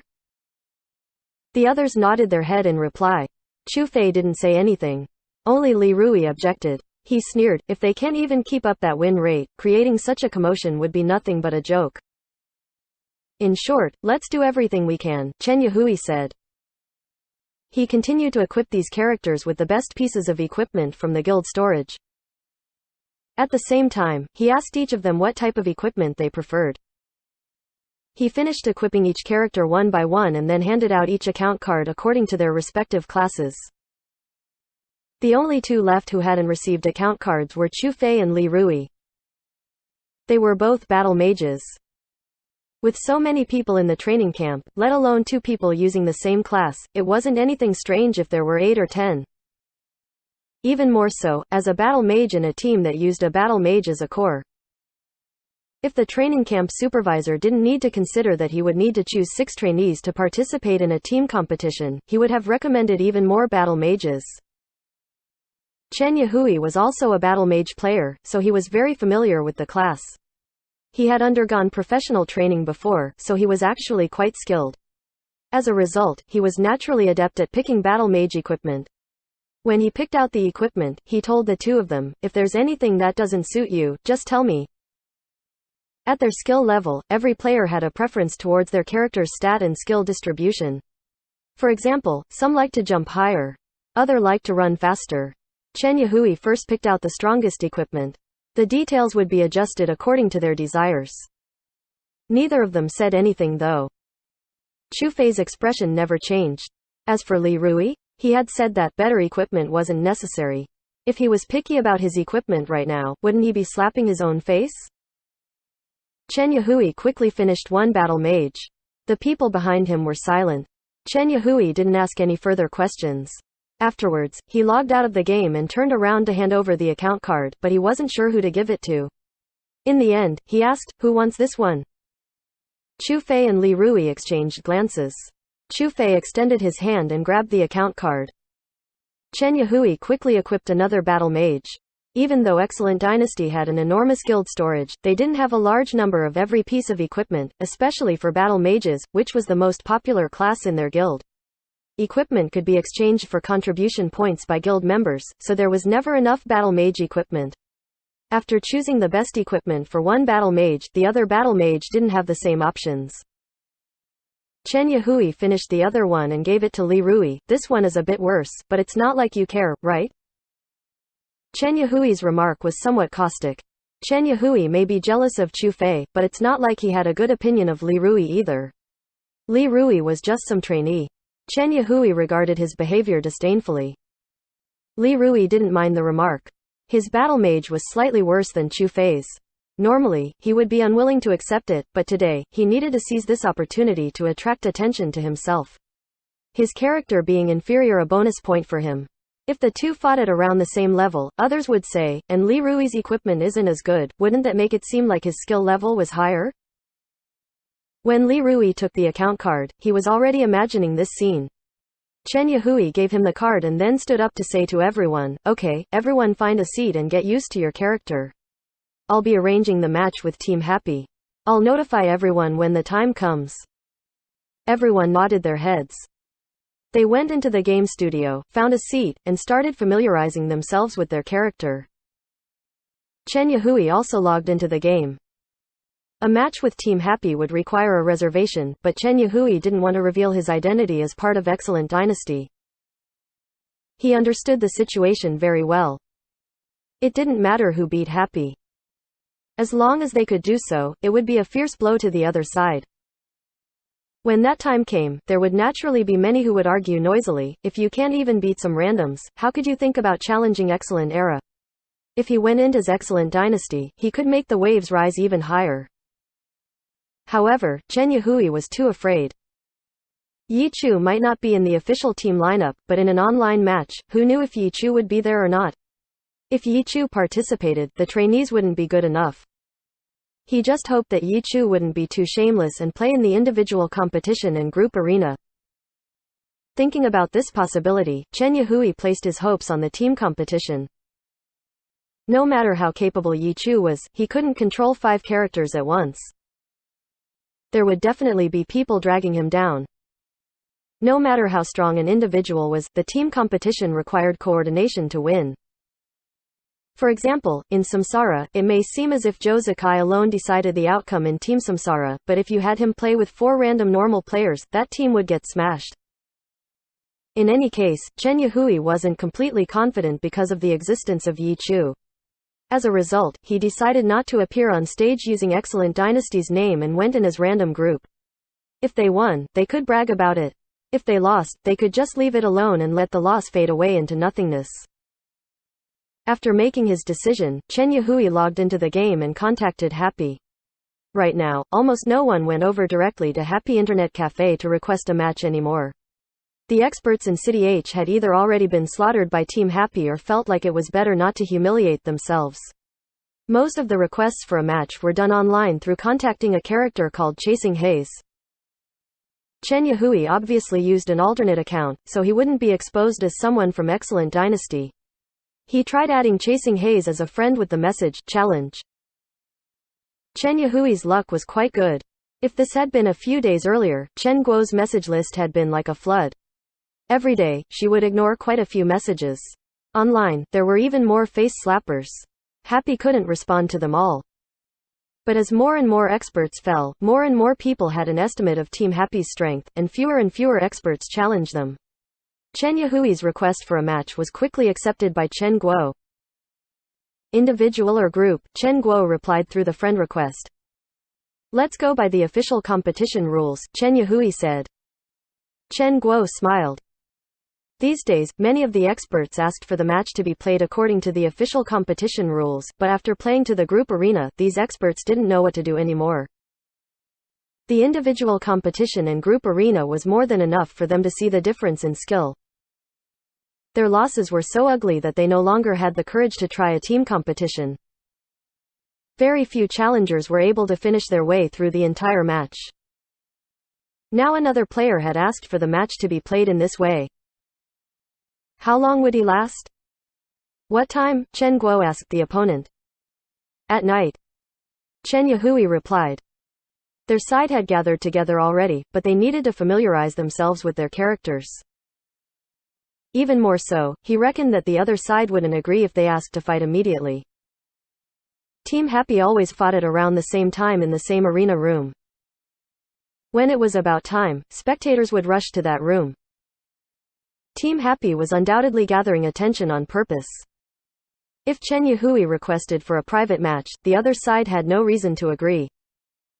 The others nodded their head in reply. Chu Fei didn't say anything. Only Li Rui objected. He sneered, if they can't even keep up that win rate, creating such a commotion would be nothing but a joke. In short, let's do everything we can, Chen Yahui said. He continued to equip these characters with the best pieces of equipment from the guild storage. At the same time, he asked each of them what type of equipment they preferred. He finished equipping each character one by one and then handed out each account card according to their respective classes. The only two left who hadn't received account cards were Chu Fei and Li Rui. They were both battle mages. With so many people in the training camp, let alone 2 people using the same class, it wasn't anything strange if there were 8 or 10. Even more so, as a battle mage in a team that used a battle mage as a core. If the training camp supervisor didn't need to consider that he would need to choose 6 trainees to participate in a team competition, he would have recommended even more battle mages. Chen Yahui was also a battle mage player, so he was very familiar with the class. He had undergone professional training before, so he was actually quite skilled. As a result, he was naturally adept at picking battle mage equipment. When he picked out the equipment, he told the two of them, "If there's anything that doesn't suit you, just tell me." At their skill level, every player had a preference towards their character's stat and skill distribution. For example, some liked to jump higher. Others liked to run faster. Chen Yahui first picked out the strongest equipment. The details would be adjusted according to their desires. Neither of them said anything though. Chu Fei's expression never changed. As for Li Rui, he had said that better equipment wasn't necessary. If he was picky about his equipment right now, wouldn't he be slapping his own face? Chen Yahui quickly finished one battle mage. The people behind him were silent. Chen Yahui didn't ask any further questions. Afterwards, he logged out of the game and turned around to hand over the account card, but he wasn't sure who to give it to. In the end, he asked, "Who wants this one?" Chu Fei and Li Rui exchanged glances. Chu Fei extended his hand and grabbed the account card. Chen Yahui quickly equipped another battle mage. Even though Excellent Dynasty had an enormous guild storage, they didn't have a large number of every piece of equipment, especially for battle mages, which was the most popular class in their guild. Equipment could be exchanged for contribution points by guild members, so there was never enough battle mage equipment. After choosing the best equipment for one battle mage, the other battle mage didn't have the same options. Chen Yahui finished the other one and gave it to Li Rui. "This one is a bit worse, but it's not like you care, right?" Chen Yahui's remark was somewhat caustic. Chen Yahui may be jealous of Chu Fei, but it's not like he had a good opinion of Li Rui either. Li Rui was just some trainee. Chen Yahui regarded his behavior disdainfully. Li Rui didn't mind the remark. His battle mage was slightly worse than Chu Fei's. Normally, he would be unwilling to accept it, but today, he needed to seize this opportunity to attract attention to himself. His character being inferior a bonus point for him. If the two fought at around the same level, others would say, "And Li Rui's equipment isn't as good," wouldn't that make it seem like his skill level was higher? When Li Rui took the account card, he was already imagining this scene. Chen Yahui gave him the card and then stood up to say to everyone, "Okay, everyone find a seat and get used to your character. I'll be arranging the match with Team Happy. I'll notify everyone when the time comes." Everyone nodded their heads. They went into the game studio, found a seat, and started familiarizing themselves with their character. Chen Yahui also logged into the game. A match with Team Happy would require a reservation, but Chen Yahui didn't want to reveal his identity as part of Excellent Dynasty. He understood the situation very well. It didn't matter who beat Happy. As long as they could do so, it would be a fierce blow to the other side. When that time came, there would naturally be many who would argue noisily, "If you can't even beat some randoms, how could you think about challenging Excellent Era?" If he went in as Excellent Dynasty, he could make the waves rise even higher. However, Chen Yahui was too afraid. Yi Chu might not be in the official team lineup, but in an online match, who knew if Yi Chu would be there or not? If Yi Chu participated, the trainees wouldn't be good enough. He just hoped that Yi Chu wouldn't be too shameless and play in the individual competition and group arena. Thinking about this possibility, Chen Yahui placed his hopes on the team competition. No matter how capable Yi Chu was, he couldn't control 5 characters at once. There would definitely be people dragging him down. No matter how strong an individual was, the team competition required coordination to win. For example, in Samsara, it may seem as if Joe Zakai alone decided the outcome in Team Samsara, but if you had him play with 4 random normal players, that team would get smashed. In any case, Chen Yahui wasn't completely confident because of the existence of Yi Chu. As a result, he decided not to appear on stage using Excellent Dynasty's name and went in as random group. If they won, they could brag about it. If they lost, they could just leave it alone and let the loss fade away into nothingness. After making his decision, Chen Yahui logged into the game and contacted Happy. Right now, almost no one went over directly to Happy Internet Cafe to request a match anymore. The experts in City H had either already been slaughtered by Team Happy or felt like it was better not to humiliate themselves. Most of the requests for a match were done online through contacting a character called Chasing Haze. Chen Yahui obviously used an alternate account, so he wouldn't be exposed as someone from Excellent Dynasty. He tried adding Chasing Haze as a friend with the message, challenge. Chen Yahui's luck was quite good. If this had been a few days earlier, Chen Guo's message list had been like a flood. Every day, she would ignore quite a few messages. Online, there were even more face slappers. Happy couldn't respond to them all. But as more and more experts fell, more and more people had an estimate of Team Happy's strength, and fewer experts challenged them. Chen Yahui's request for a match was quickly accepted by Chen Guo. Individual or group? Chen Guo replied through the friend request. Let's go by the official competition rules, Chen Yahui said. Chen Guo smiled. These days, many of the experts asked for the match to be played according to the official competition rules, but after playing to the group arena, these experts didn't know what to do anymore. The individual competition and group arena was more than enough for them to see the difference in skill. Their losses were so ugly that they no longer had the courage to try a team competition. Very few challengers were able to finish their way through the entire match. Now another player had asked for the match to be played in this way. How long would he last? What time? Chen Guo asked the opponent. At night. Chen Yahui replied. Their side had gathered together already, but they needed to familiarize themselves with their characters. Even more so, he reckoned that the other side wouldn't agree if they asked to fight immediately. Team Happy always fought at around the same time in the same arena room. When it was about time, spectators would rush to that room. Team Happy was undoubtedly gathering attention on purpose. If Chen Yahui requested for a private match, the other side had no reason to agree.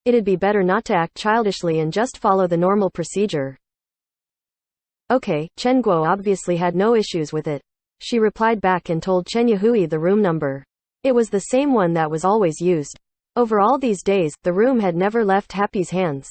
It'd be better not to act childishly and just follow the normal procedure. Okay, Chen Guo obviously had no issues with it. She replied back and told Chen Yahui the room number. It was the same one that was always used. Over all these days, the room had never left Happy's hands.